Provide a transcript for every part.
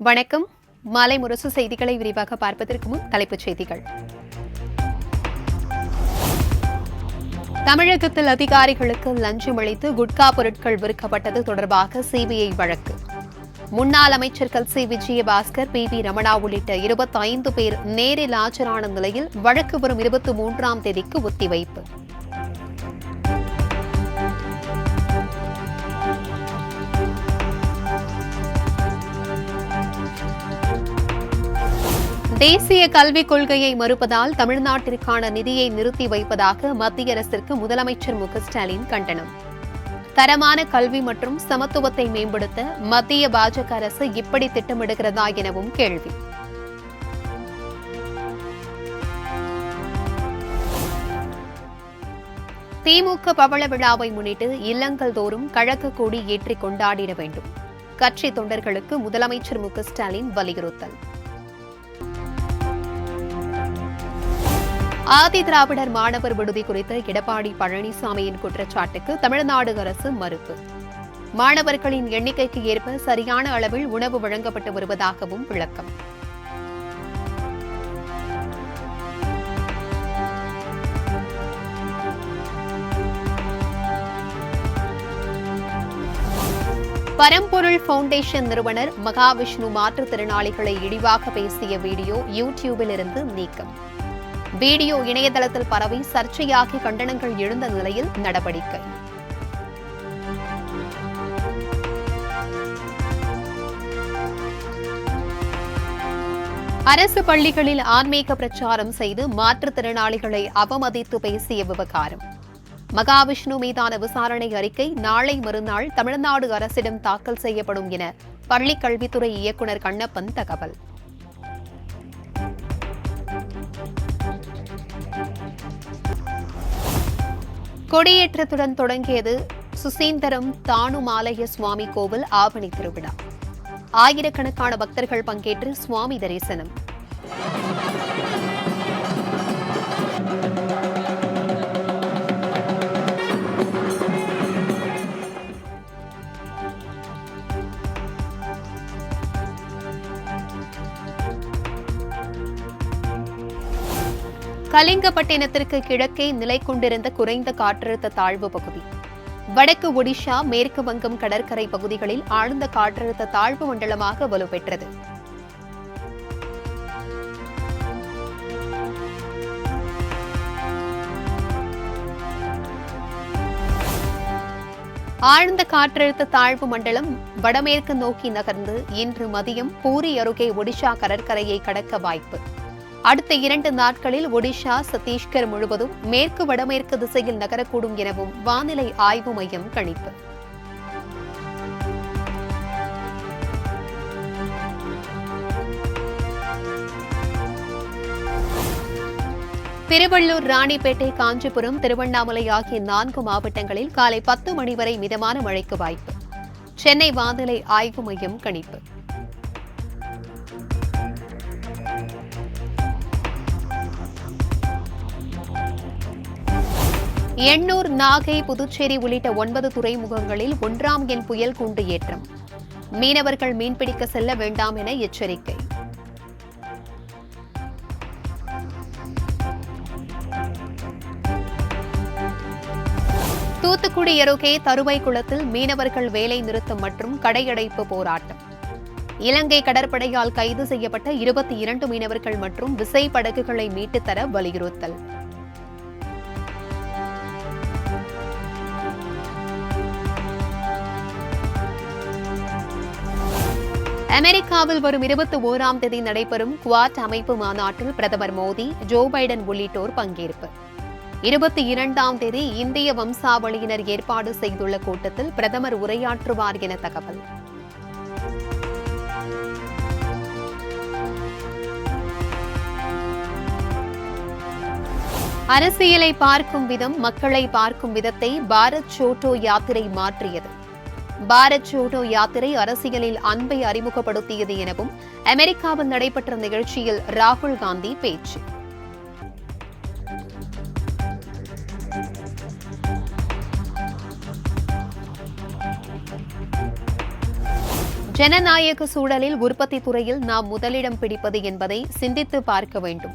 வணக்கம். மாலை முரசு செய்திகளை விரிவாக பார்ப்பதற்கு முன் தலைப்புச் செய்திகள். தமிழகத்தில் அதிகாரிகளுக்கு லஞ்சம் அளித்து குட்கா பொருட்கள் விற்கப்பட்டது தொடர்பாக சிபிஐ வழக்கு. முன்னாள் அமைச்சர்கள் சி. விஜயபாஸ்கர், பி. ரமணா உள்ளிட்ட 25 பேர் நேரில் ஆஜரான நிலையில் வழக்கு வரும் 23ஆம் தேதிக்கு ஒத்திவைப்பு. தேசிய கல்விக் கொள்கையை மறுப்பதால் தமிழ்நாட்டிற்கான நிதியை நிறுத்தி வைப்பதாக மத்திய அரசிற்கு முதலமைச்சர் மு.க.ஸ்டாலின் கண்டனம். தரமான கல்வி மற்றும் சமத்துவத்தை மேம்படுத்த மத்திய பாஜக அரசு இப்படி திட்டமிடுகிறதா எனவும் கேள்வி. திமுக பவள விழாவை முன்னிட்டு இல்லங்கள் தோறும் கழக கொடி ஏற்றி கொண்டாடிட வேண்டும். கட்சி தொண்டர்களுக்கு முதலமைச்சர் மு.க.ஸ்டாலின் வலியுறுத்தல். ஆதி திராவிடர் மாணவர் விடுதி குறித்த எடப்பாடி பழனிசாமியின் குற்றச்சாட்டுக்கு தமிழ்நாடு அரசு மறுப்பு. மாணவர்களின் எண்ணிக்கைக்கு ஏற்ப சரியான அளவில் உணவு வழங்கப்பட்டு வருவதாகவும் விளக்கம். பரம்பொருள் பவுண்டேஷன் நிறுவனர் மகாவிஷ்ணு மாற்றுத்திறனாளிகளை இழிவாக பேசிய வீடியோ யூடியூபில் இருந்து நீக்கம். வீடியோ இணையதளத்தில் பரவி சர்ச்சையாகி கண்டனங்கள் எழுந்த நிலையில் நடவடிக்கை. அரசு பள்ளிகளில் ஆன்மீக பிரச்சாரம் செய்து மாற்றுத்திறனாளிகளை அவமதித்து பேசிய விவகாரம். மகாவிஷ்ணு மீதான விசாரணை அறிக்கை நாளை மறுநாள் தமிழ்நாடு அரசிடம் தாக்கல் செய்யப்படும் என பள்ளிக் கல்வித்துறை இயக்குநர் கண்ணப்பன் தகவல். கொடியேற்றத்துடன் தொடங்கியது சுசீந்தரம் தானுமாலய சுவாமி கோவில் ஆவணி திருவிழா. ஆயிரக்கணக்கான பக்தர்கள் பங்கேற்று சுவாமி தரிசனம். கலிங்கப்பட்டினத்திற்கு கிழக்கே நிலை கொண்டிருந்த குறைந்த காற்றழுத்த தாழ்வு பகுதி வடக்கு ஒடிஷா, மேற்கு வங்கம் கடற்கரை பகுதிகளில் ஆழ்ந்த காற்றழுத்த தாழ்வு மண்டலமாக வலுப்பெற்றது. ஆழ்ந்த காற்றழுத்த தாழ்வு மண்டலம் வடமேற்கு நோக்கி நகர்ந்து இன்று மதியம் பூரி அருகே ஒடிஷா கடற்கரையை கடக்க வாய்ப்பு. அடுத்த 2 நாட்களில் ஒடிஷா, சத்தீஸ்கர் முழுவதும் மேற்கு வடமேற்கு திசையில் நகரக்கூடும் எனவும் வானிலை ஆய்வு மையம் கணிப்பு. திருவள்ளூர், ராணிப்பேட்டை, காஞ்சிபுரம், திருவண்ணாமலை ஆகிய 4 மாவட்டங்களில் காலை 10 மணி வரை மிதமான மழைக்கு வாய்ப்பு. சென்னை வானிலை ஆய்வு மையம் கணிப்பு. எண்ணூர், நாகை, புதுச்சேரி உள்ளிட்ட 9 துறைமுகங்களில் 1ஆம் எண் புயல் கூண்டு ஏற்றம். மீனவர்கள் மீன்பிடிக்க செல்ல வேண்டாம் என எச்சரிக்கை. தூத்துக்குடி அருகே தருவைக்குளத்தில் மீனவர்கள் வேலை நிறுத்தம் மற்றும் கடையடைப்பு போராட்டம். இலங்கை கடற்படையால் கைது செய்யப்பட்ட 22 மீனவர்கள் மற்றும் விசை படகுகளை மீட்டுத் தர வலியுறுத்தல். அமெரிக்காவில் வரும் 21ஆம் தேதி நடைபெறும் குவாட் அமைப்பு மாநாட்டில் பிரதமர் மோடி, ஜோ பைடன் உள்ளிட்டோர் பங்கேற்பு. 22ஆம் தேதி இந்திய வம்சாவளியினர் ஏற்பாடு செய்துள்ள கூட்டத்தில் பிரதமர் உரையாற்றுவார் என தகவல். அரசியலை பார்க்கும் விதம் மக்களை பார்க்கும் விதத்தை பாரத் சோட்டோ யாத்திரை மாற்றியது. பாரத் ஜோடோ யாத்திரை அரசியலில் அன்பை அறிமுகப்படுத்தியது எனவும் அமெரிக்காவில் நடைபெற்ற நிகழ்ச்சியில் ராகுல் காந்தி பேச்சு. ஜனநாயக சூழலில் உற்பத்தி துறையில் நாம் முதலிடம் பிடிப்பது என்பதை சிந்தித்து பார்க்க வேண்டும்.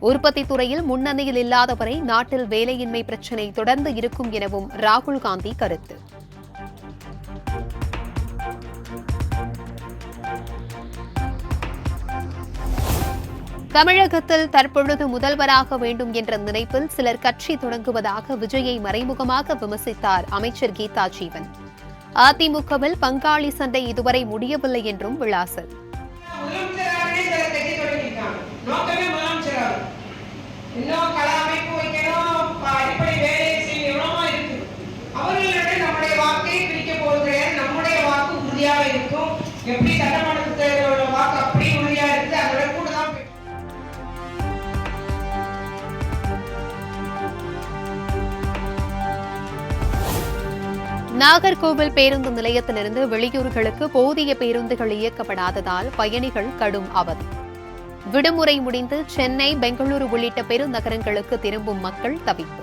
உற்பத்தி துறையில் முன்னணியில் இல்லாதவரை நாட்டில் வேலையின்மை பிரச்சினை தொடர்ந்து இருக்கும் எனவும் ராகுல் காந்தி கருத்து. தமிழகத்தில் தற்பொழுது முதல்வராக வேண்டும் என்ற நினைப்பில் சிலர் கட்சி தொடங்குவதாக விஜயை மறைமுகமாக விமர்சித்தார் அமைச்சர் கீதா ஜீவன். அதிமுகவில் பங்காளி சண்டை இதுவரை முடியவில்லை என்றும் விளாசல். நாகர்கோவில் பேருந்து நிலையத்திலிருந்து வெளியூர்களுக்கு போதிய பேருந்துகள் இயக்கப்படாததால் பயணிகள் கடும் அவதி. விடுமுறை முடிந்து சென்னை, பெங்களூரு உள்ளிட்ட பெருநகரங்களுக்கு திரும்பும் மக்கள் தவிப்பு.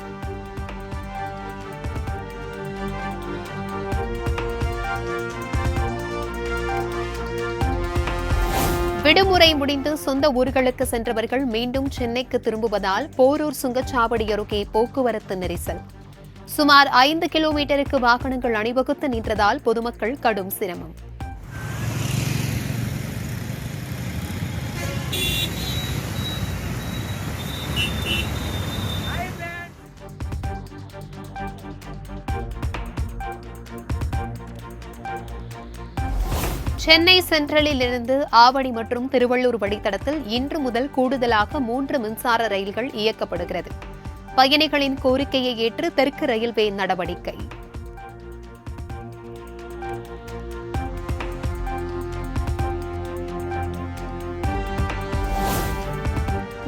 விடுமுறை முடிந்து சொந்த ஊர்களுக்கு சென்றவர்கள் மீண்டும் சென்னைக்கு திரும்புவதால் போரூர் சுங்கச்சாவடி அருகே போக்குவரத்து நெரிசல். சுமார் 5 கிலோமீட்டருக்கு வாகனங்கள் அணிவகுத்து நின்றதால் பொதுமக்கள் கடும் சிரமம். சென்னை சென்ட்ரலில் இருந்து ஆவடி மற்றும் திருவள்ளூர் வழித்தடத்தில் இன்று முதல் கூடுதலாக 3 மின்சார ரயில்கள் இயக்கப்படுகிறது. பயணிகளின் கோரிக்கையை ஏற்று தெற்கு ரயில்வே நடவடிக்கை.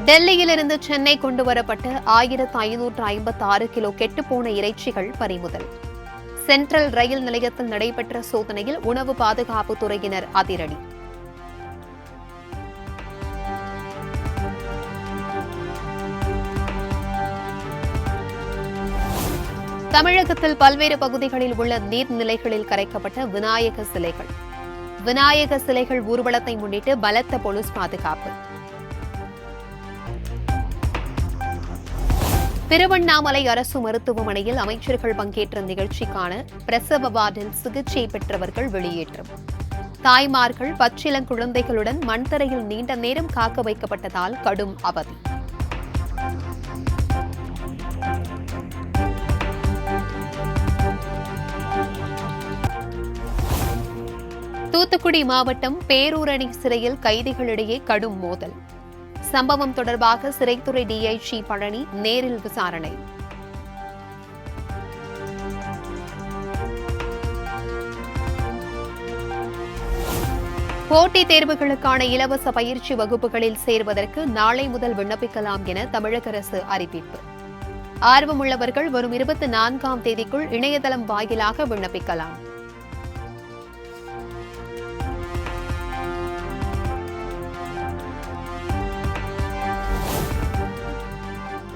டெல்லியிலிருந்து சென்னை கொண்டுவரப்பட்ட 1556 கிலோ கெட்டுப்போன இறைச்சிகள் பறிமுதல். சென்ட்ரல் ரயில் நிலையத்தில் நடைபெற்ற சோதனையில் உணவு பாதுகாப்புத் துறையினர் அதிரடி. தமிழகத்தில் பல்வேறு பகுதிகளில் உள்ள நீர்நிலைகளில் கரைக்கப்பட்ட விநாயகர் சிலைகள். விநாயகர் சிலைகள் ஊர்வலத்தை முன்னிட்டு பலத்த போலீஸ் பாதுகாப்பு. திருவண்ணாமலை அரசு மருத்துவமனையில் அமைச்சர்கள் பங்கேற்ற நிகழ்ச்சிக்கான பிரசவ வார்டில் சிகிச்சை பெற்றவர்கள் வெளியேற்றம். தாய்மார்கள் பச்சிளங்குழந்தைகளுடன் மண்தரையில் நீண்ட நேரம் காக்க வைக்கப்பட்டதால் கடும் அவதி. தூத்துக்குடி மாவட்டம் பேரூரணி சிறையில் கைதிகளிடையே கடும் மோதல். சம்பவம் தொடர்பாக சிறைத்துறை டிஐஜி பழனி நேரில் விசாரணை. போட்டித் தேர்வுகளுக்கான இலவச பயிற்சி வகுப்புகளில் சேர்வதற்கு நாளை முதல் விண்ணப்பிக்கலாம் என தமிழக அரசு அறிவிப்பு. ஆர்வமுள்ளவர்கள் வரும் 24ஆம் தேதிக்குள் இணையதளம் வாயிலாக விண்ணப்பிக்கலாம்.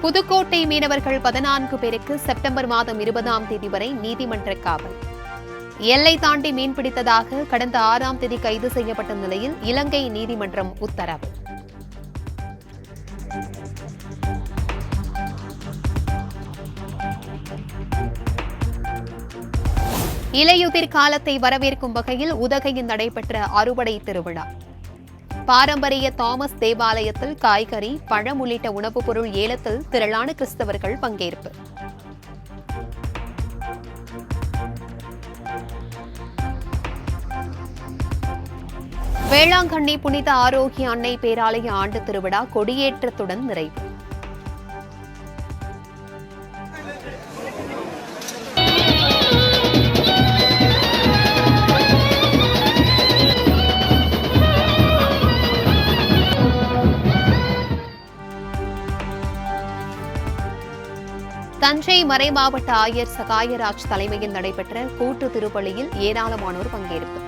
புதுக்கோட்டை மீனவர்கள் 14 பேருக்கு செப்டம்பர் மாதம் 20ஆம் தேதி வரை நீதிமன்ற காவல். எல்லை தாண்டி மீன்பிடித்ததாக கடந்த 6ஆம் தேதி கைது செய்யப்பட்ட நிலையில் இலங்கை நீதிமன்றம் உத்தரவு. இலையுதிர் காலத்தை வரவேற்கும் வகையில் உதகையில் நடைபெற்ற அறுவடை திருவிழா. பாரம்பரிய தாமஸ் தேவாலயத்தில் காய்கறி, பழம் உள்ளிட்ட உணவுப் பொருள் ஏலத்தில் திரளான கிறிஸ்தவர்கள் பங்கேற்பு. வேளாங்கண்ணி புனித ஆரோக்கிய அன்னை பேராலய ஆண்டு திருவிழா கொடியேற்றத்துடன் நிறைவு. தஞ்சை மறைமாவட்ட ஆயர் சகாயராஜ் தலைமையில் நடைபெற்ற கூட்டு திருப்பலியில் ஏராளமானோர் பங்கேற்பு.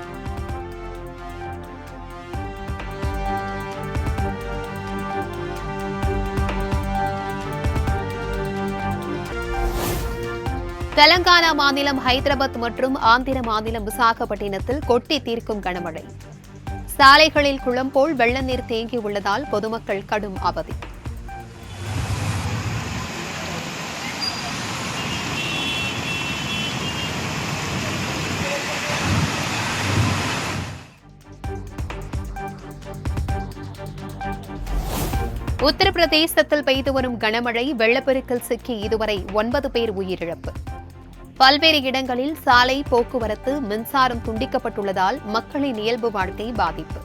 தெலங்கானா மாநிலம் ஹைதராபாத் மற்றும் ஆந்திர மாநிலம் விசாகப்பட்டினத்தில் கொட்டி தீர்க்கும் கனமழை. சாலைகளில் குளம் போல் வெள்ள நீர் தேங்கியுள்ளதால் பொதுமக்கள் கடும் அவதி. உத்தரப்பிரதேசத்தில் பெய்து வரும் கனமழை வெள்ளப்பெருக்கில் சிக்கி இதுவரை 9 பேர் உயிரிழப்பு. பல்வேறு இடங்களில் சாலை போக்குவரத்து, மின்சாரம் துண்டிக்கப்பட்டுள்ளதால் மக்களின் இயல்பு வாழ்க்கை பாதிப்பு.